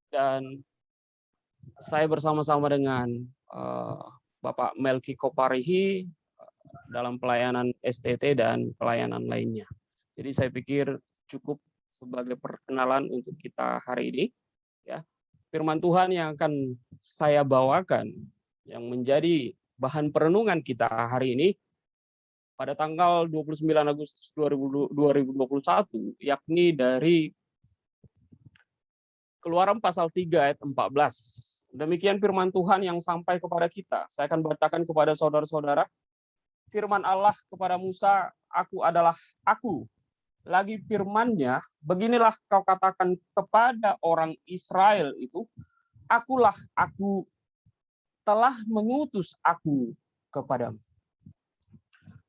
dan saya bersama-sama dengan Bapak Melki Koparihi dalam pelayanan STT dan pelayanan lainnya. Jadi saya pikir cukup sebagai perkenalan untuk kita hari ini. Ya, firman Tuhan yang akan saya bawakan yang menjadi bahan perenungan kita hari ini pada tanggal 29 Agustus 2021, yakni dari Keluaran pasal 3 ayat 14. Demikian firman Tuhan yang sampai kepada kita. Saya akan bacakan kepada saudara-saudara. Firman Allah kepada Musa, "Aku adalah aku." Lagi firman-Nya, beginilah kau katakan kepada orang Israel itu, "Akulah aku, telah mengutus aku kepadamu."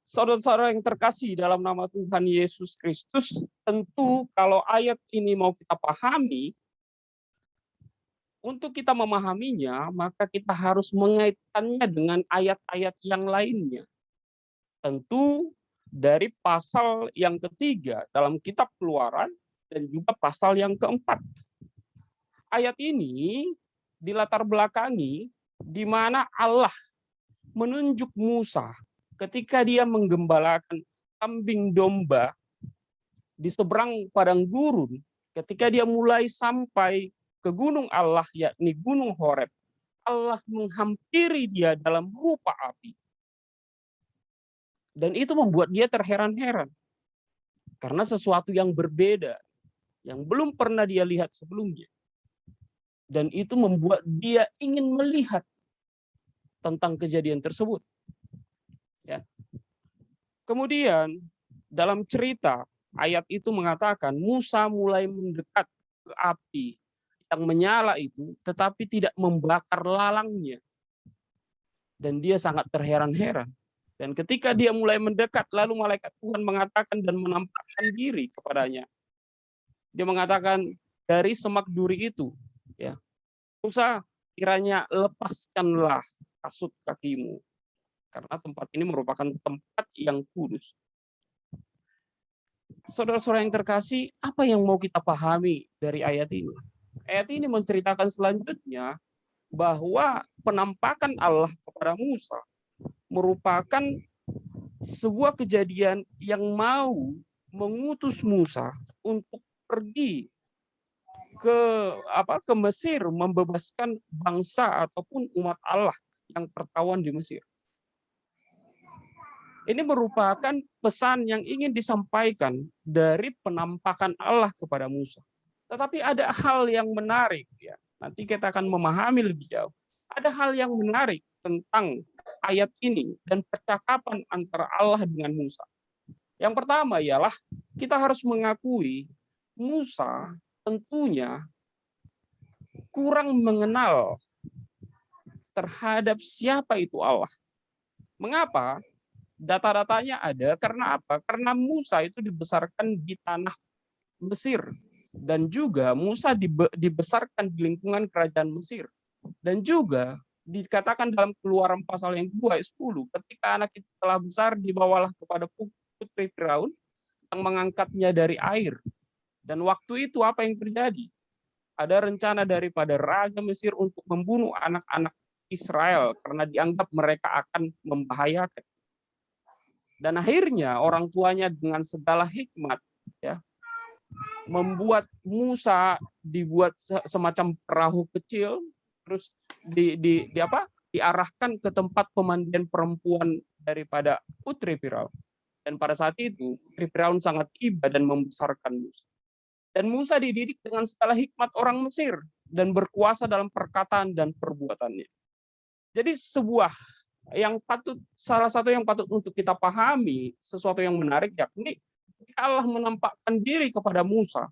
Saudara-saudara yang terkasih dalam nama Tuhan Yesus Kristus, tentu kalau ayat ini mau kita pahami, untuk kita memahaminya, maka kita harus mengaitkannya dengan ayat-ayat yang lainnya. Tentu dari pasal yang ketiga dalam kitab Keluaran dan juga pasal yang keempat. Ayat ini dilatar belakangi di mana Allah menunjuk Musa ketika dia menggembalakan kambing domba di seberang padang gurun, ketika dia mulai sampai ke gunung Allah, yakni Gunung Horeb, Allah menghampiri dia dalam rupa api. Dan itu membuat dia terheran-heran. Karena sesuatu yang berbeda, yang belum pernah dia lihat sebelumnya. Dan itu membuat dia ingin melihat tentang kejadian tersebut. Ya. Kemudian dalam cerita, ayat itu mengatakan Musa mulai mendekat ke api yang menyala itu, tetapi tidak membakar lalangnya. Dan dia sangat terheran-heran. Dan ketika dia mulai mendekat, lalu malaikat Tuhan mengatakan dan menampakkan diri kepadanya. Dia mengatakan, dari semak duri itu, ya, Musa, kiranya lepaskanlah kasut kakimu. Karena tempat ini merupakan tempat yang kudus. Saudara-saudara yang terkasih, apa yang mau kita pahami dari ayat ini? Ayat ini menceritakan selanjutnya bahwa penampakan Allah kepada Musa merupakan sebuah kejadian yang mau mengutus Musa untuk pergi ke Mesir, membebaskan bangsa ataupun umat Allah yang tertawan di Mesir. Ini merupakan pesan yang ingin disampaikan dari penampakan Allah kepada Musa. Tetapi ada hal yang menarik, ya. Nanti kita akan memahami lebih jauh. Ada hal yang menarik tentang ayat ini dan percakapan antara Allah dengan Musa. Yang pertama ialah kita harus mengakui Musa tentunya kurang mengenal terhadap siapa itu Allah. Mengapa? Data-datanya ada, karena apa? Karena Musa itu dibesarkan di tanah Mesir. Dan juga Musa dibesarkan di lingkungan kerajaan Mesir. Dan juga dikatakan dalam Keluaran pasal yang 2 ayat 10, ketika anak itu telah besar, dibawalah kepada putri Firaun yang mengangkatnya dari air. Dan waktu itu apa yang terjadi? Ada rencana daripada Raja Mesir untuk membunuh anak-anak Israel karena dianggap mereka akan membahayakan. Dan akhirnya orang tuanya dengan segala hikmat, ya, membuat Musa dibuat semacam perahu kecil, terus diarahkan ke tempat pemandian perempuan daripada putri Firaun. Dan pada saat itu putri Firaun sangat iba dan membesarkan Musa. Dan Musa dididik dengan segala hikmat orang Mesir dan berkuasa dalam perkataan dan perbuatannya. Jadi salah satu yang patut untuk kita pahami, sesuatu yang menarik, yakni Allah menampakkan diri kepada Musa.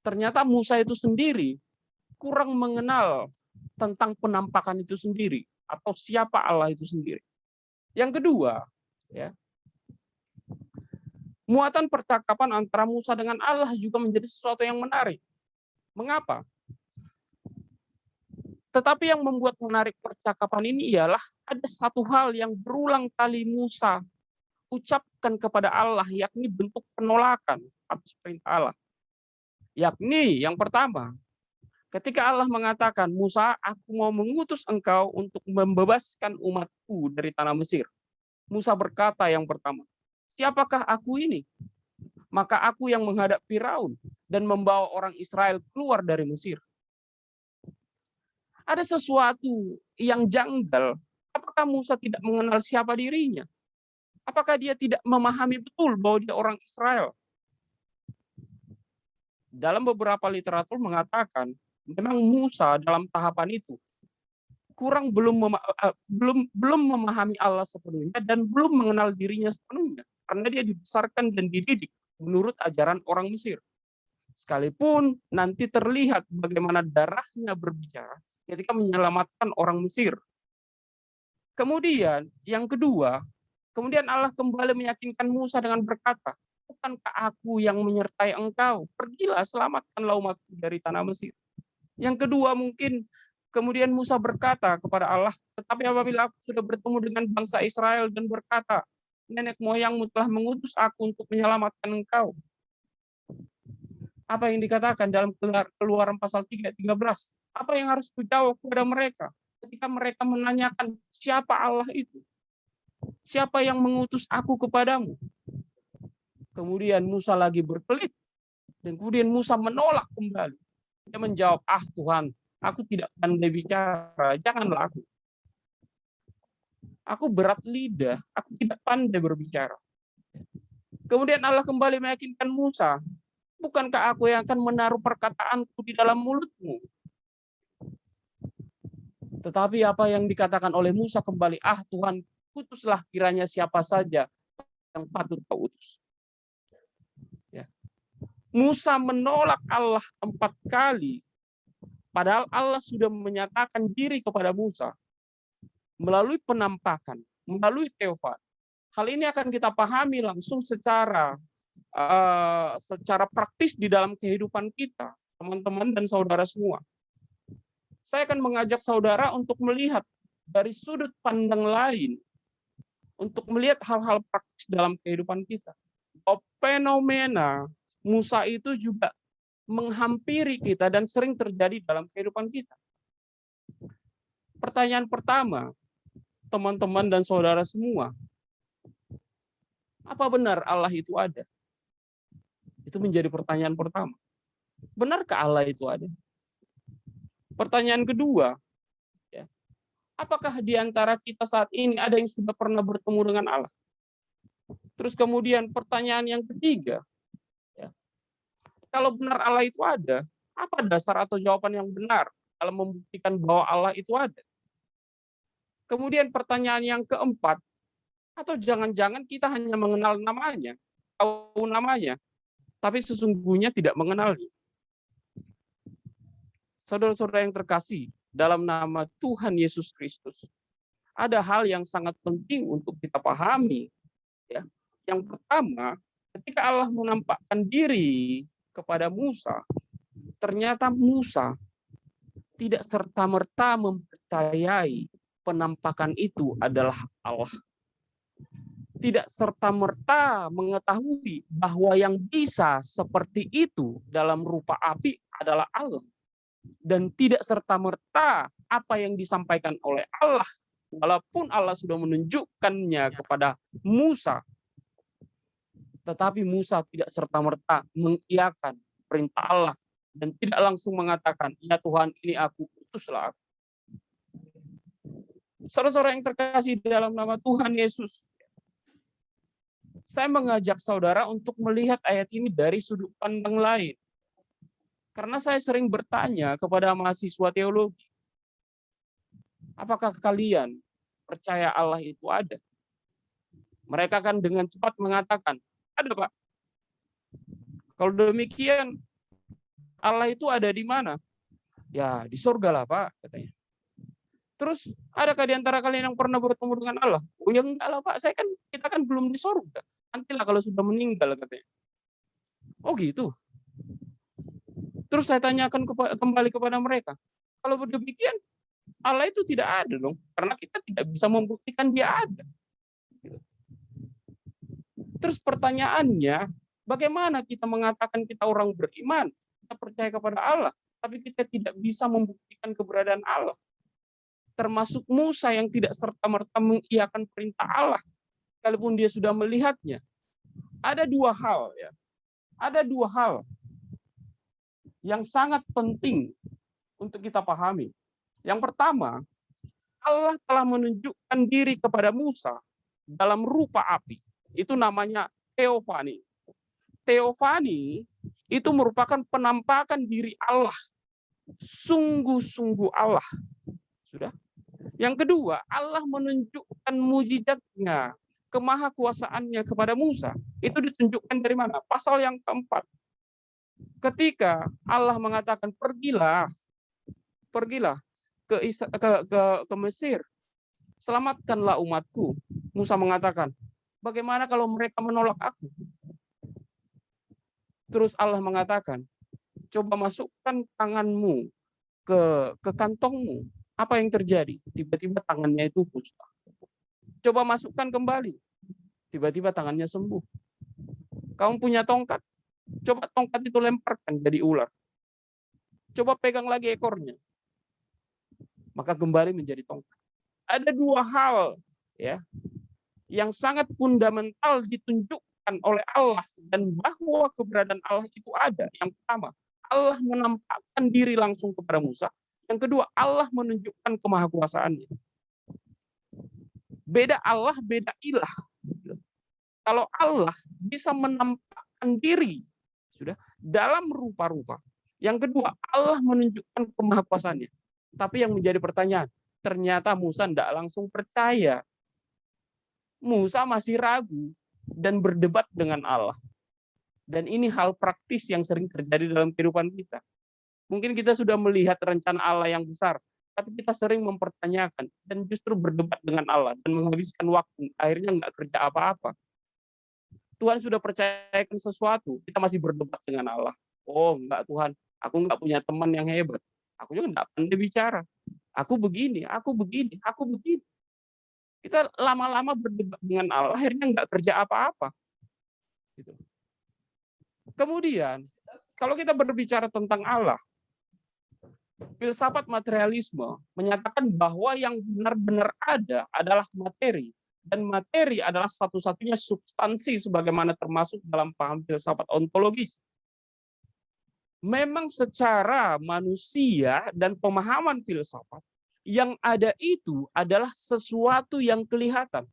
Ternyata Musa itu sendiri kurang mengenal tentang penampakan itu sendiri atau siapa Allah itu sendiri. Yang kedua, ya, muatan percakapan antara Musa dengan Allah juga menjadi sesuatu yang menarik. Mengapa? Tetapi yang membuat menarik percakapan ini ialah ada satu hal yang berulang kali Musa ucapkan kepada Allah, yakni bentuk penolakan atas perintah Allah. Yakni yang pertama, Ketika Allah mengatakan, Musa, aku mau mengutus engkau untuk membebaskan umatku dari tanah Mesir. Musa berkata yang pertama, siapakah aku ini? Maka aku yang menghadap Firaun dan membawa orang Israel keluar dari Mesir. Ada sesuatu yang janggal. Apakah Musa tidak mengenal siapa dirinya? Apakah dia tidak memahami betul bahwa dia orang Israel? Dalam beberapa literatur mengatakan, memang Musa dalam tahapan itu belum memahami Allah sepenuhnya dan belum mengenal dirinya sepenuhnya karena dia dibesarkan dan dididik menurut ajaran orang Mesir. Sekalipun nanti terlihat bagaimana darahnya berbicara ketika menyelamatkan orang Mesir. Kemudian yang kedua, kemudian Allah kembali meyakinkan Musa dengan berkata, bukankah aku yang menyertai engkau? Pergilah, selamatkanlah umatku dari tanah Mesir. Yang kedua mungkin kemudian Musa berkata kepada Allah, tetapi apabila aku sudah bertemu dengan bangsa Israel dan berkata, nenek moyangmu telah mengutus aku untuk menyelamatkan engkau. Apa yang dikatakan dalam Keluaran pasal 3, 13? Apa yang harus kujawab kepada mereka ketika mereka menanyakan siapa Allah itu? Siapa yang mengutus aku kepadamu? Kemudian Musa lagi berkelit dan kemudian Musa menolak kembali. Dia menjawab, Tuhan, aku tidak pandai bicara, janganlah aku. Aku berat lidah, aku tidak pandai berbicara. Kemudian Allah kembali meyakinkan Musa, bukankah aku yang akan menaruh perkataanku di dalam mulutmu? Tetapi apa yang dikatakan oleh Musa kembali, Tuhan, utuslah kiranya siapa saja yang patut kau utus. Ya. Musa menolak Allah 4 kali, padahal Allah sudah menyatakan diri kepada Musa melalui penampakan, melalui teofan. Hal ini akan kita pahami langsung secara praktis di dalam kehidupan kita, teman-teman dan saudara semua. Saya akan mengajak saudara untuk melihat dari sudut pandang lain, untuk melihat hal-hal praktis dalam kehidupan kita. Fenomena Musa itu juga menghampiri kita dan sering terjadi dalam kehidupan kita. Pertanyaan pertama, teman-teman dan saudara semua, apa benar Allah itu ada? Itu menjadi pertanyaan pertama. Benarkah Allah itu ada? Pertanyaan kedua, ya, apakah di antara kita saat ini ada yang sudah pernah bertemu dengan Allah? Terus kemudian pertanyaan yang ketiga, ya, kalau benar Allah itu ada, apa dasar atau jawaban yang benar dalam membuktikan bahwa Allah itu ada? Kemudian pertanyaan yang keempat, atau jangan-jangan kita hanya mengenal namanya, tahu namanya, tapi sesungguhnya tidak mengenalnya. Saudara-saudara yang terkasih, dalam nama Tuhan Yesus Kristus, ada hal yang sangat penting untuk kita pahami. Ya. Yang pertama, ketika Allah menampakkan diri kepada Musa, ternyata Musa tidak serta-merta mempercayai penampakan itu adalah Allah. Tidak serta-merta mengetahui bahwa yang bisa seperti itu dalam rupa api adalah Allah. Dan tidak serta-merta apa yang disampaikan oleh Allah, walaupun Allah sudah menunjukkannya kepada Musa, tetapi Musa tidak serta-merta mengiyakan perintah Allah dan tidak langsung mengatakan, ya Tuhan, ini aku, utuslah aku. Saudara-saudara yang terkasih dalam nama Tuhan Yesus, saya mengajak saudara untuk melihat ayat ini dari sudut pandang lain. Karena saya sering bertanya kepada mahasiswa teologi, apakah kalian percaya Allah itu ada? Mereka kan dengan cepat mengatakan, ada Pak. Kalau demikian, Allah itu ada di mana? Ya, di surga lah Pak, katanya. Terus, adakah di antara kalian yang pernah bertemu dengan Allah? Oh ya enggak lah Pak, kita kan belum di surga. Nantilah kalau sudah meninggal, katanya. Oh gitu. Terus saya tanyakan kembali kepada mereka, kalau demikian Allah itu tidak ada dong, karena kita tidak bisa membuktikan dia ada. Terus pertanyaannya, bagaimana kita mengatakan kita orang beriman, kita percaya kepada Allah, tapi kita tidak bisa membuktikan keberadaan Allah. Termasuk Musa yang tidak serta-merta mengiyakan perintah Allah, sekalipun dia sudah melihatnya. Ada dua hal, ya. Ada dua hal yang sangat penting untuk kita pahami. Yang pertama, Allah telah menunjukkan diri kepada Musa dalam rupa api. Itu namanya teofani. Teofani itu merupakan penampakan diri Allah. Sungguh-sungguh Allah. Sudah. Yang kedua, Allah menunjukkan mujizatnya, kemahakuasaannya kepada Musa. Itu ditunjukkan dari mana? Pasal yang keempat. Ketika Allah mengatakan pergilah ke Mesir, selamatkanlah umatku. Musa mengatakan, bagaimana kalau mereka menolak aku? Terus Allah mengatakan, coba masukkan tanganmu ke kantongmu. Apa yang terjadi? Tiba-tiba tangannya itu musnah. Coba masukkan kembali. Tiba-tiba tangannya sembuh. Kamu punya tongkat? Coba tongkat itu lemparkan jadi ular. Coba pegang lagi ekornya. Maka kembali menjadi tongkat. Ada dua hal, ya, yang sangat fundamental ditunjukkan oleh Allah, dan bahwa keberadaan Allah itu ada. Yang pertama, Allah menampakkan diri langsung kepada Musa. Yang kedua, Allah menunjukkan kemahakuasaannya. Beda Allah, beda ilah. Kalau Allah bisa menampakkan diri sudah dalam rupa-rupa. Yang kedua, Allah menunjukkan kemahakuasaannya. Tapi yang menjadi pertanyaan, ternyata Musa tidak langsung percaya. Musa masih ragu dan berdebat dengan Allah. Dan ini hal praktis yang sering terjadi dalam kehidupan kita. Mungkin kita sudah melihat rencana Allah yang besar, tapi kita sering mempertanyakan dan justru berdebat dengan Allah dan menghabiskan waktu, akhirnya nggak kerja apa-apa. Tuhan sudah percayakan sesuatu, kita masih berdebat dengan Allah. Oh, enggak Tuhan, aku nggak punya teman yang hebat. Aku juga nggak pandai bicara. Aku begini, aku begini, aku begini. Kita lama-lama berdebat dengan Allah, akhirnya nggak kerja apa-apa. Gitu. Kemudian, kalau kita berbicara tentang Allah, filsafat materialisme menyatakan bahwa yang benar-benar ada adalah materi, dan materi adalah satu-satunya substansi sebagaimana termasuk dalam paham filsafat ontologis. Memang secara manusia dan pemahaman filsafat, yang ada itu adalah sesuatu yang kelihatan.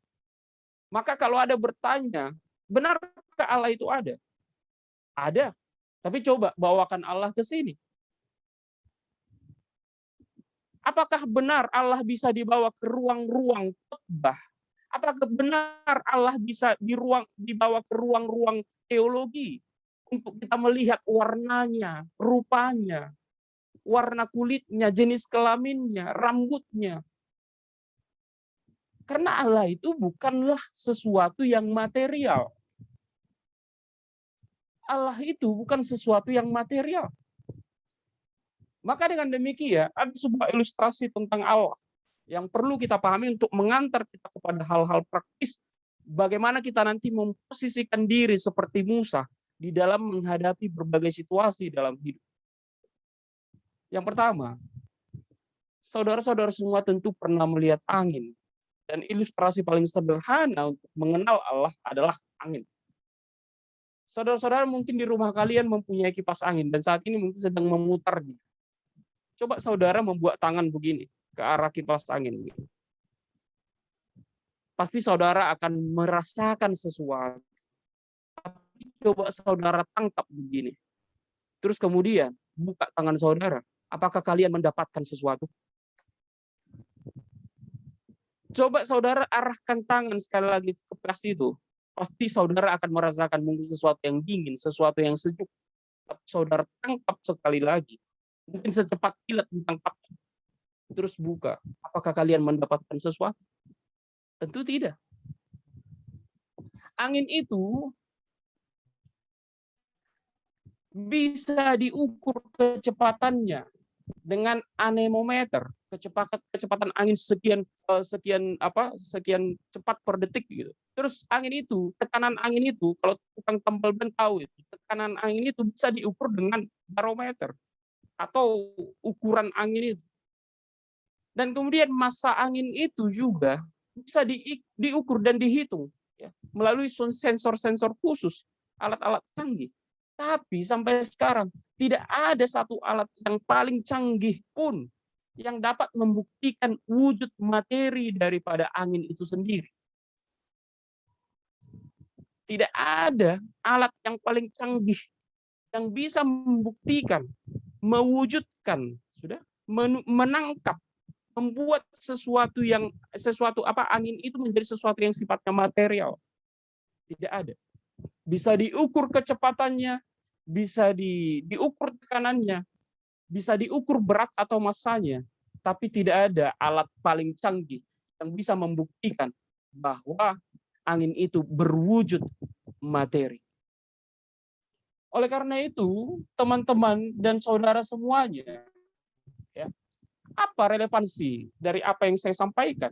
Maka kalau ada bertanya, benarkah Allah itu ada? Ada. Tapi coba bawakan Allah ke sini. Apakah benar Allah bisa dibawa ke ruang-ruang khotbah? Apakah benar Allah bisa dibawa ke ruang-ruang teologi untuk kita melihat warnanya, rupanya, warna kulitnya, jenis kelaminnya, rambutnya? Karena Allah itu bukanlah sesuatu yang material. Allah itu bukan sesuatu yang material. Maka dengan demikian, ada sebuah ilustrasi tentang Allah yang perlu kita pahami untuk mengantar kita kepada hal-hal praktis. Bagaimana kita nanti memposisikan diri seperti Musa di dalam menghadapi berbagai situasi dalam hidup. Yang pertama, saudara-saudara semua tentu pernah melihat angin. Dan ilustrasi paling sederhana untuk mengenal Allah adalah angin. Saudara-saudara mungkin di rumah kalian mempunyai kipas angin dan saat ini mungkin sedang memutarnya. Coba saudara membuat tangan begini ke arah kipas angin. Pasti saudara akan merasakan sesuatu. Coba saudara tangkap begini. Terus kemudian buka tangan saudara. Apakah kalian mendapatkan sesuatu? Coba saudara arahkan tangan sekali lagi ke kipas itu. Pasti saudara akan merasakan mungkin sesuatu yang dingin, sesuatu yang sejuk. Tapi saudara tangkap sekali lagi. Mungkin secepat kilat ditangkapnya. Terus buka. Apakah kalian mendapatkan sesuatu? Tentu tidak. Angin itu bisa diukur kecepatannya dengan anemometer, kecepatan angin sekian cepat per detik gitu. Terus angin itu, tekanan angin itu, kalau tukang tambal ban tahu itu, tekanan angin itu bisa diukur dengan barometer. atau ukuran angin itu. Dan kemudian massa angin itu juga bisa diukur dan dihitung ya, melalui sensor-sensor khusus, alat-alat canggih. Tapi sampai sekarang tidak ada satu alat yang paling canggih pun yang dapat membuktikan wujud materi daripada angin itu sendiri. Tidak ada alat yang paling canggih yang bisa membuktikan, mewujudkan, menangkap, membuat sesuatu angin itu menjadi sesuatu yang sifatnya material. Tidak ada. Bisa diukur kecepatannya, bisa diukur tekanannya, bisa diukur berat atau massanya, tapi tidak ada alat paling canggih yang bisa membuktikan bahwa angin itu berwujud materi. Oleh karena itu, teman-teman dan saudara semuanya, ya, apa relevansi dari apa yang saya sampaikan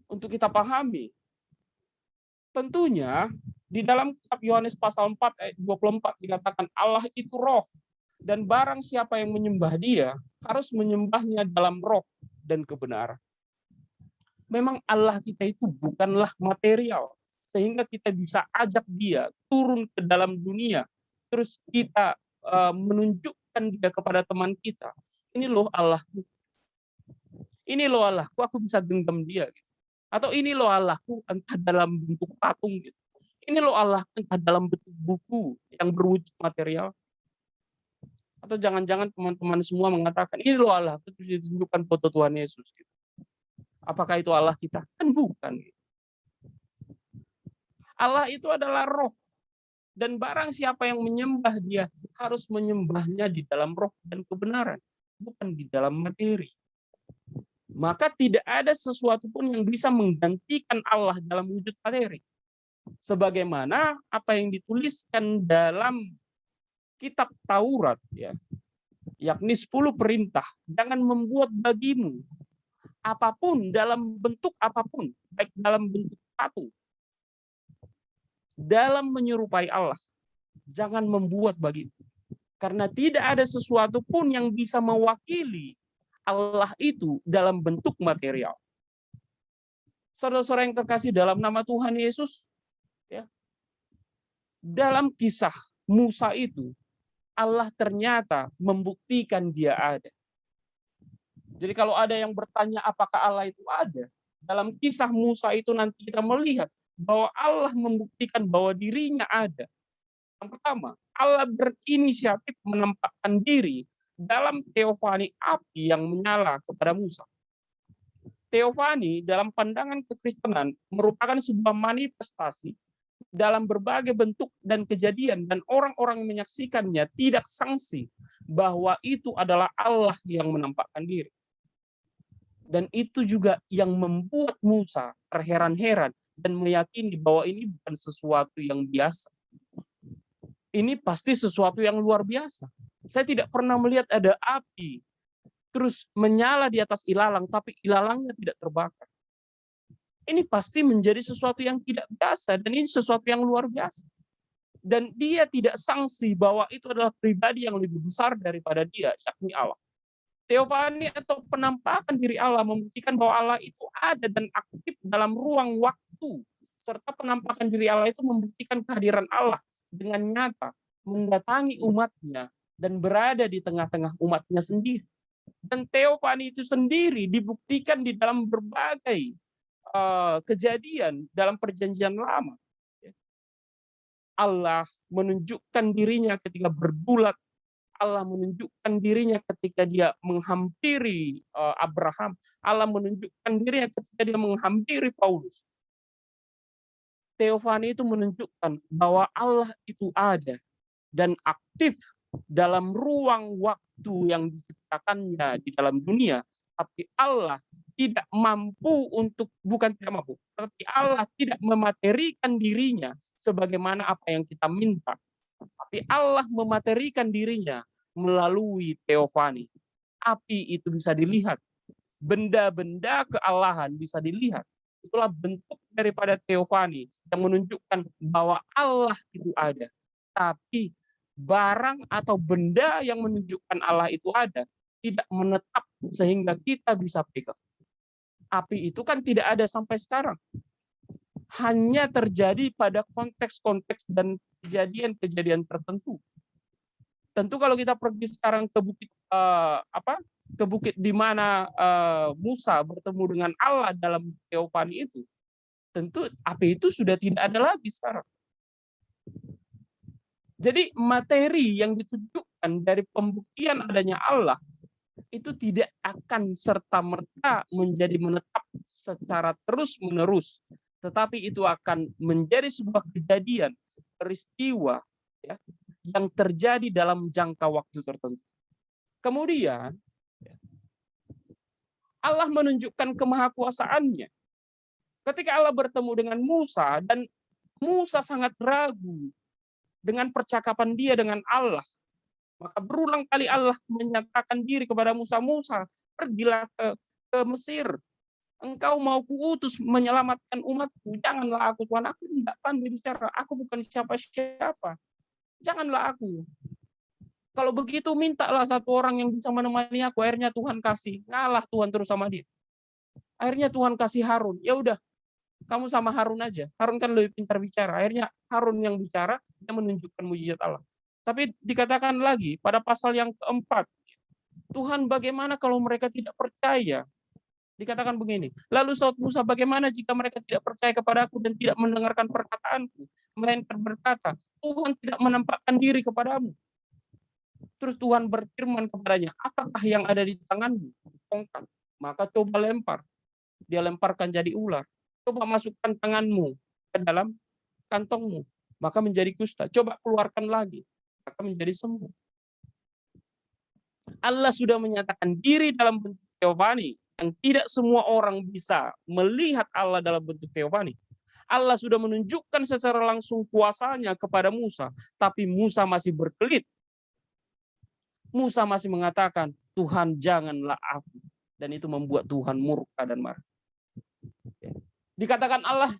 untuk kita pahami? Tentunya di dalam kitab Yohanes pasal 4 ayat 24 dikatakan Allah itu roh, dan barang siapa yang menyembah dia harus menyembahnya dalam roh dan kebenaran. Memang Allah kita itu bukanlah material, sehingga kita bisa ajak dia turun ke dalam dunia, terus kita menunjukkan dia kepada teman kita. Ini loh Allahku. Ini loh Allahku, aku bisa genggam dia. Atau ini loh Allahku, entah dalam bentuk patung. Ini loh Allah, entah dalam bentuk buku yang berwujud material. Atau jangan-jangan teman-teman semua mengatakan, ini loh Allah, terus ditunjukkan foto Tuhan Yesus. Apakah itu Allah kita? Kan bukan. Allah itu adalah roh. Dan barang siapa yang menyembah dia, harus menyembahnya di dalam roh dan kebenaran. Bukan di dalam materi. Maka tidak ada sesuatu pun yang bisa menggantikan Allah dalam wujud materi. Sebagaimana apa yang dituliskan dalam kitab Taurat, ya, yakni 10 perintah, jangan membuat bagimu apapun dalam bentuk apapun, baik dalam bentuk patung, dalam menyerupai Allah, jangan membuat bagimu. Karena tidak ada sesuatu pun yang bisa mewakili Allah itu dalam bentuk material. Saudara-saudara yang terkasih dalam nama Tuhan Yesus, ya, dalam kisah Musa itu, Allah ternyata membuktikan dia ada. Jadi kalau ada yang bertanya apakah Allah itu ada, dalam kisah Musa itu nanti kita melihat bahwa Allah membuktikan bahwa dirinya ada. Yang pertama, Allah berinisiatif menampakkan diri dalam teofani api yang menyala kepada Musa. Teofani dalam pandangan kekristenan merupakan sebuah manifestasi dalam berbagai bentuk dan kejadian, dan orang-orang yang menyaksikannya tidak sangsi bahwa itu adalah Allah yang menampakkan diri. Dan itu juga yang membuat Musa terheran-heran dan meyakini bahwa ini bukan sesuatu yang biasa. Ini pasti sesuatu yang luar biasa. Saya tidak pernah melihat ada api terus menyala di atas ilalang, tapi ilalangnya tidak terbakar. Ini pasti menjadi sesuatu yang tidak biasa, dan ini sesuatu yang luar biasa. Dan dia tidak sangsi bahwa itu adalah pribadi yang lebih besar daripada dia, yakni Allah. Teofani atau penampakan diri Allah membuktikan bahwa Allah itu ada dan aktif dalam ruang waktu, serta penampakan diri Allah itu membuktikan kehadiran Allah dengan nyata mendatangi umatnya dan berada di tengah-tengah umatnya sendiri. Dan teofani itu sendiri dibuktikan di dalam berbagai kejadian dalam perjanjian lama. Allah menunjukkan dirinya ketika berbulat. Allah menunjukkan dirinya ketika dia menghampiri Abraham. Allah menunjukkan dirinya ketika dia menghampiri Paulus. Teofani itu menunjukkan bahwa Allah itu ada dan aktif dalam ruang waktu yang diciptakannya di dalam dunia, tapi Allah tidak mampu untuk, bukan tidak mampu, tapi Allah tidak mematerikan dirinya sebagaimana apa yang kita minta. Tapi Allah mematerikan dirinya melalui teofani. Api itu bisa dilihat. Benda-benda kealahan bisa dilihat. Itulah bentuk daripada teofani yang menunjukkan bahwa Allah itu ada. Tapi barang atau benda yang menunjukkan Allah itu ada tidak menetap sehingga kita bisa pegang. Api itu kan tidak ada sampai sekarang. Hanya terjadi pada konteks-konteks dan kejadian-kejadian tertentu. Tentu kalau kita pergi sekarang ke bukit ke bukit di mana Musa bertemu dengan Allah dalam teofani itu, tentu api itu sudah tidak ada lagi sekarang. Jadi materi yang ditunjukkan dari pembuktian adanya Allah itu tidak akan serta-merta menjadi menetap secara terus-menerus, tetapi itu akan menjadi sebuah kejadian, peristiwa ya, yang terjadi dalam jangka waktu tertentu. Kemudian Allah menunjukkan kemahakuasaannya. Ketika Allah bertemu dengan Musa dan Musa sangat ragu dengan percakapan dia dengan Allah, maka berulang kali Allah menyatakan diri kepada Musa, Musa, pergilah ke Mesir. Engkau mau kuutus menyelamatkan umatku. Janganlah aku, Tuhan, aku tidak pandai bicara. Aku bukan siapa-siapa. Janganlah aku. Kalau begitu mintalah satu orang yang bisa menemani aku. Akhirnya Tuhan kasih. Ngalah Tuhan terus sama dia. Akhirnya Tuhan kasih Harun. Ya udah, kamu sama Harun aja. Harun kan lebih pintar bicara. Akhirnya Harun yang bicara, dia menunjukkan mujizat Allah. Tapi dikatakan lagi pada pasal yang keempat, Tuhan, bagaimana kalau mereka tidak percaya? Dikatakan begini, lalu saud Musa, bagaimana jika mereka tidak percaya kepadaku dan tidak mendengarkan perkataanku, melainkan berkata, Tuhan tidak menampakkan diri kepadamu. Terus Tuhan berfirman kepadanya, apakah yang ada di tanganmu? Tongkat. Maka coba lempar. Dia lemparkan jadi ular. Coba masukkan tanganmu ke dalam kantongmu, maka menjadi kusta. Coba keluarkan lagi, maka menjadi sembuh. Allah sudah menyatakan diri dalam bentuk teofani, yang tidak semua orang bisa melihat Allah dalam bentuk teofani. Allah sudah menunjukkan secara langsung kuasanya kepada Musa, tapi Musa masih berkelit. Musa masih mengatakan, Tuhan janganlah aku. Dan itu membuat Tuhan murka dan marah. Dikatakan Allah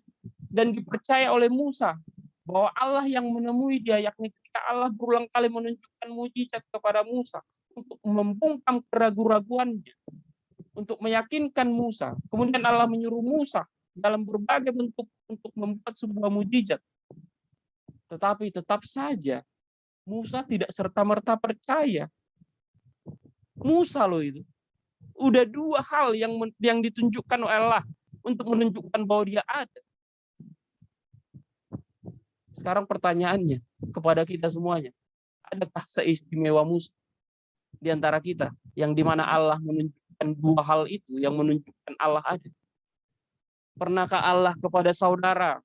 dan dipercaya oleh Musa bahwa Allah yang menemui dia, yakni ketika Allah berulang kali menunjukkan mujizat kepada Musa untuk membungkam keraguan-raguannya, untuk meyakinkan Musa. Kemudian Allah menyuruh Musa dalam berbagai bentuk untuk membuat sebuah mujizat. Tetapi tetap saja Musa tidak serta-merta percaya. Musa loh itu. Udah dua hal yang ditunjukkan oleh Allah untuk menunjukkan bahwa dia ada. Sekarang pertanyaannya kepada kita semuanya, adakah seistimewa Musa di antara kita yang dimana Allah menunjukkan dua hal itu yang menunjukkan Allah ada? Pernahkah Allah kepada saudara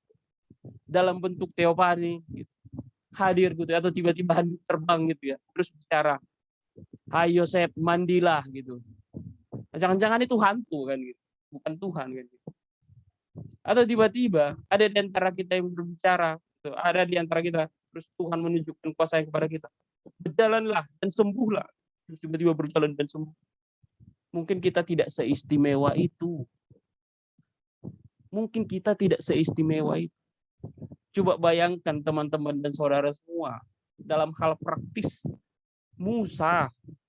dalam bentuk teofani gitu, hadir gitu atau tiba-tiba terbang gitu ya, terus bicara, "Hai Yosef, mandilah" gitu. Jangan-jangan itu hantu kan gitu, bukan Tuhan kan gitu. Atau tiba-tiba ada di antara kita yang berbicara, gitu, ada di antara kita terus Tuhan menunjukkan kuasa kepada kita. Berjalanlah dan sembuhlah. Terus tiba-tiba berjalan dan sembuh. Mungkin kita tidak seistimewa itu. Mungkin kita tidak seistimewa itu. Coba bayangkan teman-teman dan saudara semua, dalam hal praktis, Musa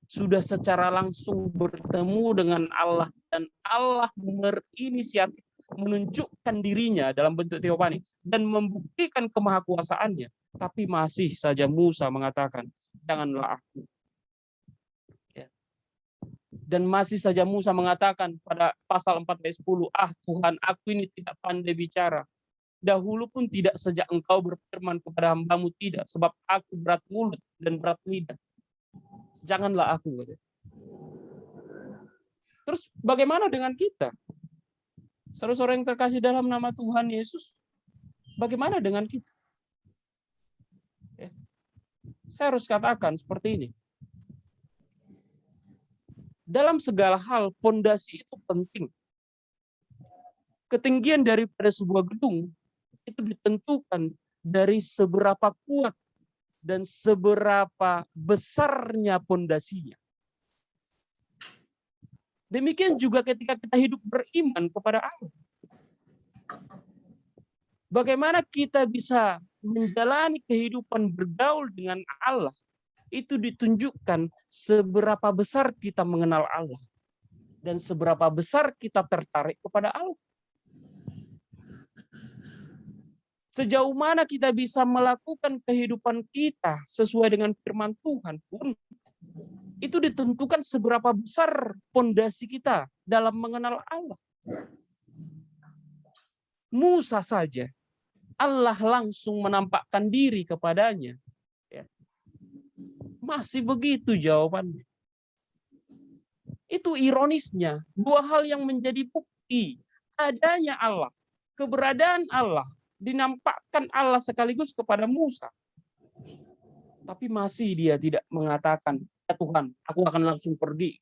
sudah secara langsung bertemu dengan Allah dan Allah berinisiatif menunjukkan dirinya dalam bentuk teofani dan membuktikan kemahakuasaannya, tapi masih saja Musa mengatakan, janganlah aku. Dan masih saja Musa mengatakan pada pasal 4 ayat 10, Tuhan, aku ini tidak pandai bicara. Dahulu pun tidak sejak engkau berfirman kepada hambamu tidak, sebab aku berat mulut dan berat lidah. Janganlah aku. Terus bagaimana dengan kita? Saudara-saudara yang terkasih dalam nama Tuhan Yesus, bagaimana dengan kita? Saya harus katakan seperti ini. Dalam segala hal, fondasi itu penting. Ketinggian daripada sebuah gedung itu ditentukan dari seberapa kuat dan seberapa besarnya fondasinya. Demikian juga ketika kita hidup beriman kepada Allah. Bagaimana kita bisa menjalani kehidupan bergaul dengan Allah, itu ditunjukkan seberapa besar kita mengenal Allah dan seberapa besar kita tertarik kepada Allah. Sejauh mana kita bisa melakukan kehidupan kita sesuai dengan firman Tuhan pun, itu ditentukan seberapa besar fondasi kita dalam mengenal Allah. Musa saja, Allah langsung menampakkan diri kepadanya. Masih begitu jawabannya. Itu ironisnya, dua hal yang menjadi bukti adanya Allah, keberadaan Allah, dinampakkan Allah sekaligus kepada Musa. Tapi masih dia tidak mengatakan, ya Tuhan, aku akan langsung pergi.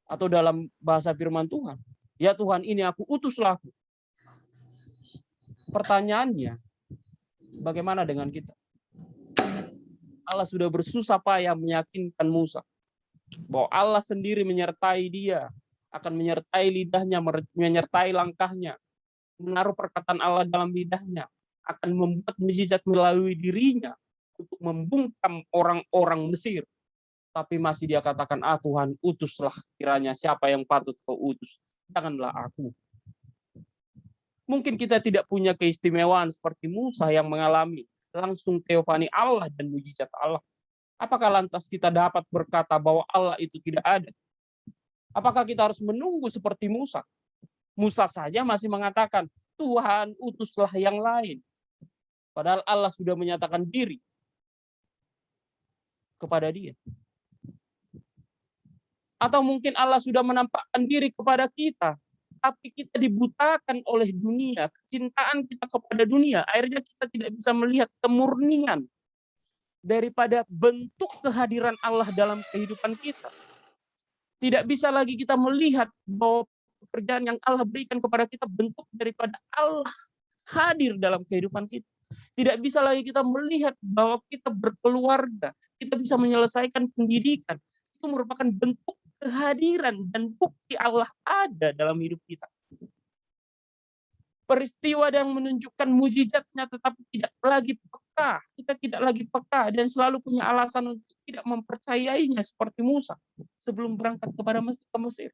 Atau dalam bahasa firman Tuhan, ya Tuhan, ini aku, utuslah aku. Pertanyaannya, bagaimana dengan kita? Allah sudah bersusah payah meyakinkan Musa bahwa Allah sendiri menyertai dia, akan menyertai lidahnya, menyertai langkahnya, menaruh perkataan Allah dalam lidahnya, akan membuat mujizat melalui dirinya untuk membungkam orang-orang Mesir. Tapi masih dia katakan, Tuhan, utuslah kiranya siapa yang patut kau utus. Janganlah aku. Mungkin kita tidak punya keistimewaan seperti Musa yang mengalami langsung teofani Allah dan mujizat Allah. Apakah lantas kita dapat berkata bahwa Allah itu tidak ada? Apakah kita harus menunggu seperti Musa? Musa saja masih mengatakan, Tuhan, utuslah yang lain. Padahal Allah sudah menyatakan diri kepada dia. Atau mungkin Allah sudah menampakkan diri kepada kita, tapi kita dibutakan oleh dunia, kecintaan kita kepada dunia. Akhirnya kita tidak bisa melihat kemurnian daripada bentuk kehadiran Allah dalam kehidupan kita. Tidak bisa lagi kita melihat bahwa pekerjaan yang Allah berikan kepada kita bentuk daripada Allah hadir dalam kehidupan kita. Tidak bisa lagi kita melihat bahwa kita berkeluarga, kita bisa menyelesaikan pendidikan. Itu merupakan bentuk kehadiran dan bukti Allah ada dalam hidup kita. Peristiwa yang menunjukkan mujizatnya tetapi tidak lagi peka. Kita tidak lagi peka dan selalu punya alasan untuk tidak mempercayainya seperti Musa sebelum berangkat kepada ke Mesir.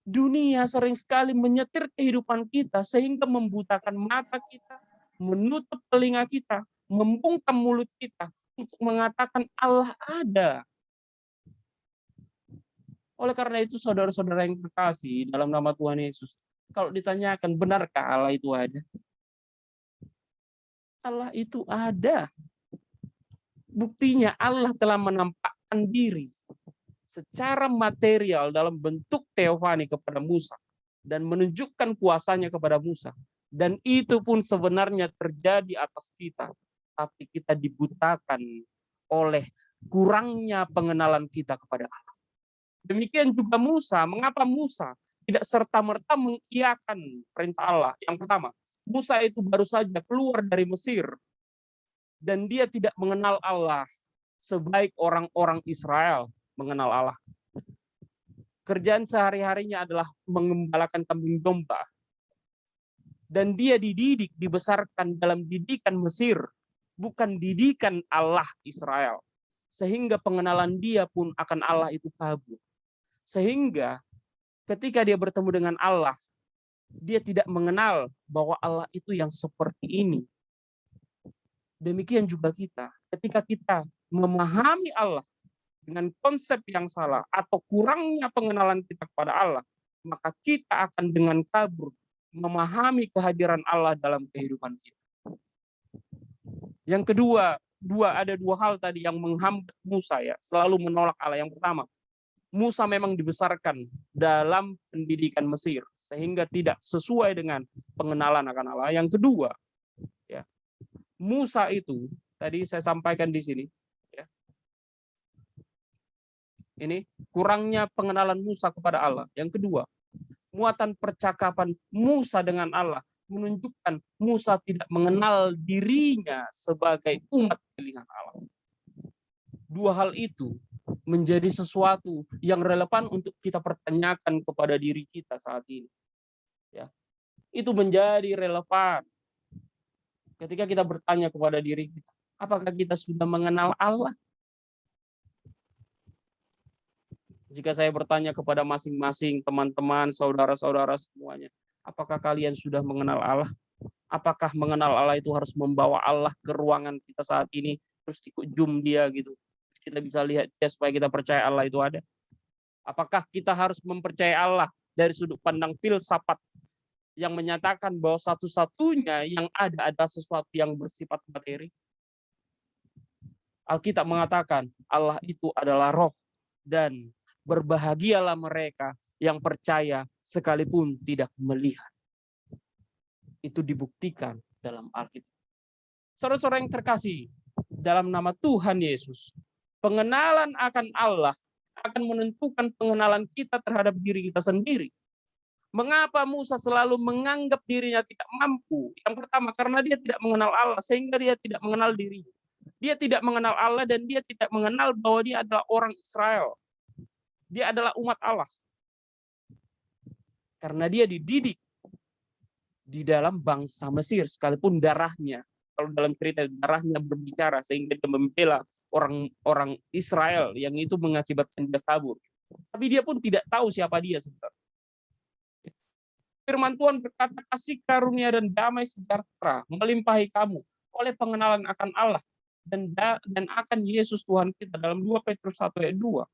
Dunia sering sekali menyetir kehidupan kita sehingga membutakan mata kita, menutup telinga kita, membungkam mulut kita untuk mengatakan Allah ada. Oleh karena itu, saudara-saudara yang terkasih dalam nama Tuhan Yesus, kalau ditanyakan benarkah Allah itu ada? Allah itu ada. Buktinya Allah telah menampakkan diri secara material dalam bentuk teofani kepada Musa dan menunjukkan kuasanya kepada Musa. Dan itu pun sebenarnya terjadi atas kita, tapi kita dibutakan oleh kurangnya pengenalan kita kepada Allah. Demikian juga Musa. Mengapa Musa tidak serta-merta mengiyakan perintah Allah? Yang pertama, Musa itu baru saja keluar dari Mesir dan dia tidak mengenal Allah sebaik orang-orang Israel mengenal Allah. Kerjaan sehari-harinya adalah mengembalakan kambing domba. Dan dia dididik, dibesarkan dalam didikan Mesir, bukan didikan Allah Israel. Sehingga pengenalan dia pun akan Allah itu kabur. Sehingga ketika dia bertemu dengan Allah, dia tidak mengenal bahwa Allah itu yang seperti ini. Demikian juga kita. Ketika kita memahami Allah dengan konsep yang salah atau kurangnya pengenalan kita kepada Allah, maka kita akan dengan kabur memahami kehadiran Allah dalam kehidupan kita. Yang kedua, ada dua hal tadi yang menghambat Musa ya, selalu menolak Allah. Yang pertama, Musa memang dibesarkan dalam pendidikan Mesir sehingga tidak sesuai dengan pengenalan akan Allah. Yang kedua, ya, Musa itu tadi saya sampaikan di sini, ya, ini kurangnya pengenalan Musa kepada Allah. Yang kedua, muatan percakapan Musa dengan Allah menunjukkan Musa tidak mengenal dirinya sebagai umat pilihan Allah. Dua hal itu menjadi sesuatu yang relevan untuk kita pertanyakan kepada diri kita saat ini. Ya. Itu menjadi relevan ketika kita bertanya kepada diri kita, apakah kita sudah mengenal Allah? Jika saya bertanya kepada masing-masing teman-teman, saudara-saudara semuanya, apakah kalian sudah mengenal Allah? Apakah mengenal Allah itu harus membawa Allah ke ruangan kita saat ini, terus ikut zoom dia gitu? Kita bisa lihat dia supaya kita percaya Allah itu ada. Apakah kita harus mempercayai Allah dari sudut pandang filsafat yang menyatakan bahwa satu-satunya yang ada adalah sesuatu yang bersifat materi? Alkitab mengatakan Allah itu adalah roh dan berbahagialah mereka yang percaya sekalipun tidak melihat. Itu dibuktikan dalam Alkitab. Saudara-saudara yang terkasih, dalam nama Tuhan Yesus, pengenalan akan Allah akan menentukan pengenalan kita terhadap diri kita sendiri. Mengapa Musa selalu menganggap dirinya tidak mampu? Yang pertama, karena dia tidak mengenal Allah, sehingga dia tidak mengenal dirinya. Dia tidak mengenal Allah dan dia tidak mengenal bahwa dia adalah orang Israel. Dia adalah umat Allah. Karena dia dididik di dalam bangsa Mesir, sekalipun darahnya, kalau dalam cerita darahnya berbicara sehingga dia membela orang Israel yang itu mengakibatkan dia kabur. Tapi dia pun tidak tahu siapa dia sebenarnya. Firman Tuhan berkata, kasih karunia dan damai sejahtera melimpahi kamu oleh pengenalan akan Allah dan akan Yesus Tuhan kita, dalam 2 Petrus 1 ayat 2.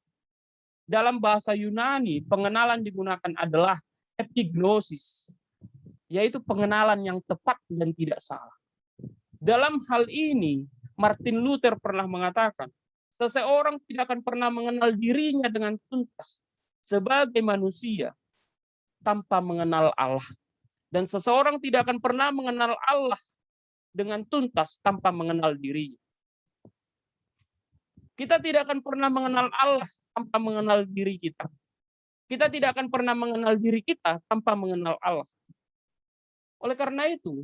Dalam bahasa Yunani, pengenalan digunakan adalah epignosis, yaitu pengenalan yang tepat dan tidak salah. Dalam hal ini, Martin Luther pernah mengatakan, seseorang tidak akan pernah mengenal dirinya dengan tuntas sebagai manusia tanpa mengenal Allah. Dan seseorang tidak akan pernah mengenal Allah dengan tuntas tanpa mengenal dirinya. Kita tidak akan pernah mengenal Allah tanpa mengenal diri kita. Kita tidak akan pernah mengenal diri kita tanpa mengenal Allah. Oleh karena itu,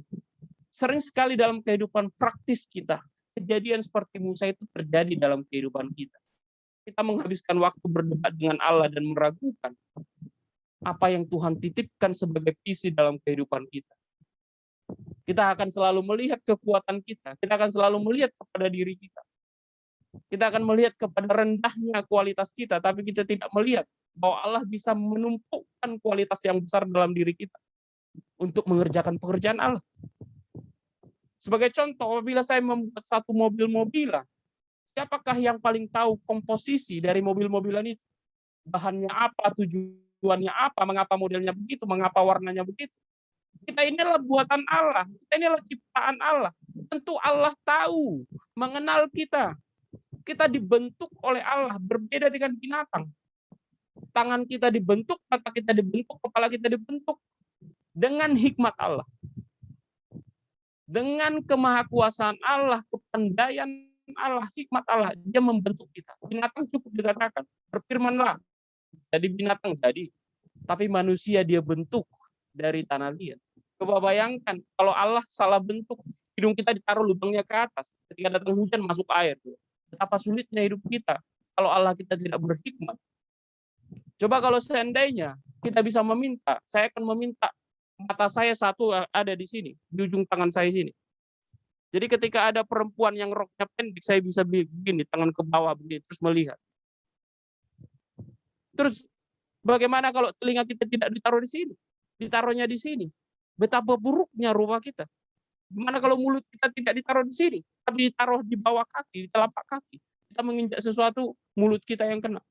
sering sekali dalam kehidupan praktis kita, kejadian seperti Musa itu terjadi dalam kehidupan kita. Kita menghabiskan waktu berdebat dengan Allah dan meragukan apa yang Tuhan titipkan sebagai visi dalam kehidupan kita. Kita akan selalu melihat kekuatan kita. Kita akan selalu melihat kepada diri kita. Kita akan melihat kepada rendahnya kualitas kita, tapi kita tidak melihat bahwa Allah bisa menumpukan kualitas yang besar dalam diri kita untuk mengerjakan pekerjaan Allah. Sebagai contoh, apabila saya membuat satu mobil-mobilan, siapakah yang paling tahu komposisi dari mobil-mobilan itu? Bahannya apa, tujuannya apa, mengapa modelnya begitu, mengapa warnanya begitu? Kita inilah buatan Allah, kita inilah ciptaan Allah. Tentu Allah tahu, mengenal kita. Kita dibentuk oleh Allah, berbeda dengan binatang. Tangan kita dibentuk, mata kita dibentuk, kepala kita dibentuk dengan hikmat Allah. Dengan kemahakuasaan Allah, kepandaian Allah, hikmat Allah, dia membentuk kita. Binatang cukup dikatakan, berfirmanlah, jadi binatang jadi. Tapi manusia dia bentuk dari tanah liat. Coba bayangkan, kalau Allah salah bentuk, hidung kita ditaruh lubangnya ke atas. Ketika datang hujan, masuk air. Betapa sulitnya hidup kita kalau Allah kita tidak berhikmat. Coba kalau seandainya kita bisa meminta, saya akan meminta mata saya satu ada di sini, di ujung tangan saya sini. Jadi ketika ada perempuan yang roknya pendek, saya bisa begini, tangan ke bawah begini, terus melihat. Terus bagaimana kalau telinga kita tidak ditaruh di sini? Ditaruhnya di sini. Betapa buruknya rupa kita. Gimana kalau mulut kita tidak ditaruh di sini, tapi ditaruh di bawah kaki, di telapak kaki. Kita menginjak sesuatu, mulut kita yang kena.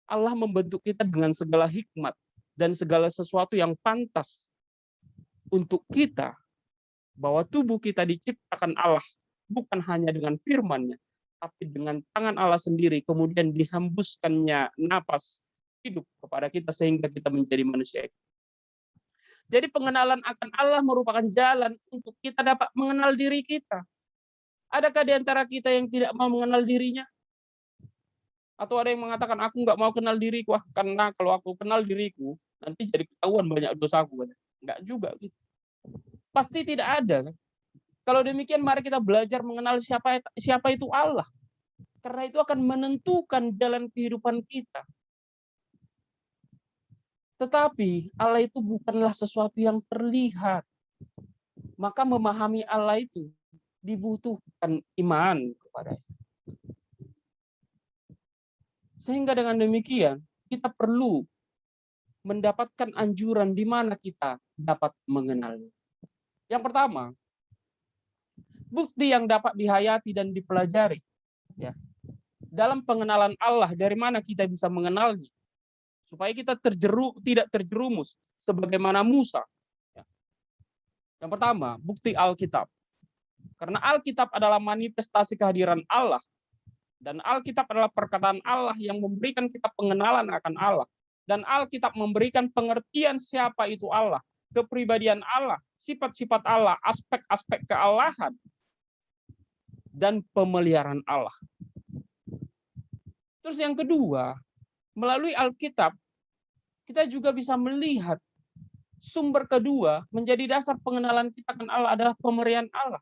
Allah membentuk kita dengan segala hikmat dan segala sesuatu yang pantas untuk kita, bahwa tubuh kita diciptakan Allah bukan hanya dengan firman-Nya, tapi dengan tangan Allah sendiri, kemudian dihembuskannya napas hidup kepada kita sehingga kita menjadi manusia. Jadi pengenalan akan Allah merupakan jalan untuk kita dapat mengenal diri kita. Adakah di antara kita yang tidak mau mengenal dirinya? Atau ada yang mengatakan, aku nggak mau kenal diriku, karena kalau aku kenal diriku, nanti jadi ketahuan banyak dosaku. Enggak juga gitu. Pasti tidak ada. Kalau demikian, mari kita belajar mengenal siapa itu Allah. Karena itu akan menentukan jalan kehidupan kita. Tetapi Allah itu bukanlah sesuatu yang terlihat. Maka memahami Allah itu dibutuhkan iman kepadanya. Sehingga dengan demikian kita perlu mendapatkan anjuran di mana kita dapat mengenalnya. Yang pertama, bukti yang dapat dihayati dan dipelajari. Ya. Dalam pengenalan Allah, dari mana kita bisa mengenalnya? Supaya kita tidak terjerumus sebagaimana Musa. Ya. Yang pertama, bukti Alkitab. Karena Alkitab adalah manifestasi kehadiran Allah. Dan Alkitab adalah perkataan Allah yang memberikan kita pengenalan akan Allah. Dan Alkitab memberikan pengertian siapa itu Allah, kepribadian Allah, sifat-sifat Allah, aspek-aspek kealahan, dan pemeliharaan Allah. Terus yang kedua, melalui Alkitab, kita juga bisa melihat sumber kedua menjadi dasar pengenalan kita akan Allah adalah pemeliharaan Allah.